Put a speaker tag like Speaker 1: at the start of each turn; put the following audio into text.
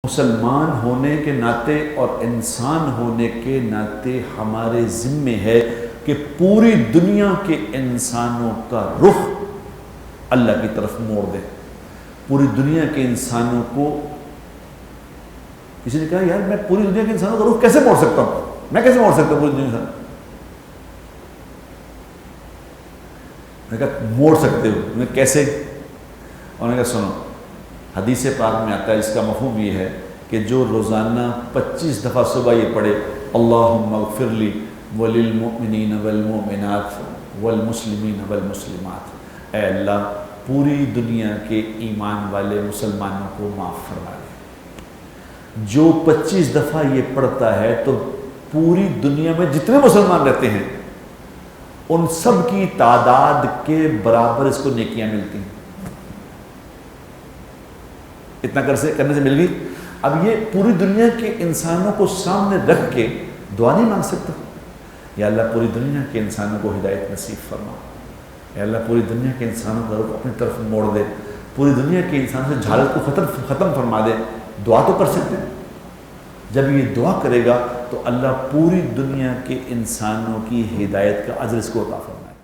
Speaker 1: مسلمان ہونے کے ناطے اور انسان ہونے کے ناطے ہمارے ذمے ہے کہ پوری دنیا کے انسانوں کا رخ اللہ کی طرف موڑ دیں۔ پوری دنیا کے انسانوں کو، کسی نے کہا یار میں پوری دنیا کے انسانوں کا رخ کیسے موڑ سکتا ہوں، میں کیسے موڑ سکتا ہوں پوری دنیا کا؟ میں کہا موڑ سکتے ہو، میں کیسے؟ اور میں کہا سنو، حدیث پاک میں آتا ہے، اس کا مفہوم یہ ہے کہ جو روزانہ 25 دفعہ صبح یہ پڑھے اللہم اغفر لی وللمؤمنین والمؤمنات والمسلمین والمسلمات، اے اللہ پوری دنیا کے ایمان والے مسلمانوں کو معاف فرما دے۔ جو 25 دفعہ یہ پڑھتا ہے تو پوری دنیا میں جتنے مسلمان رہتے ہیں ان سب کی تعداد کے برابر اس کو نیکیاں ملتی ہیں۔ اتنا کرنے سے مل گئی۔ اب یہ پوری دنیا کے انسانوں کو سامنے رکھ کے دعا نہیں مانگ سکتا؟ یا اللہ پوری دنیا کے انسانوں کو ہدایت نصیب فرما، یا اللہ پوری دنیا کے انسانوں کا رخ اپنی طرف موڑ دے، پوری دنیا کے انسانوں سے جہالت کو ختم فرما دے۔ دعا تو کر سکتے ہیں۔ جب یہ دعا کرے گا تو اللہ پوری دنیا کے انسانوں کی ہدایت کا اجر اس کو عطا فرمائے۔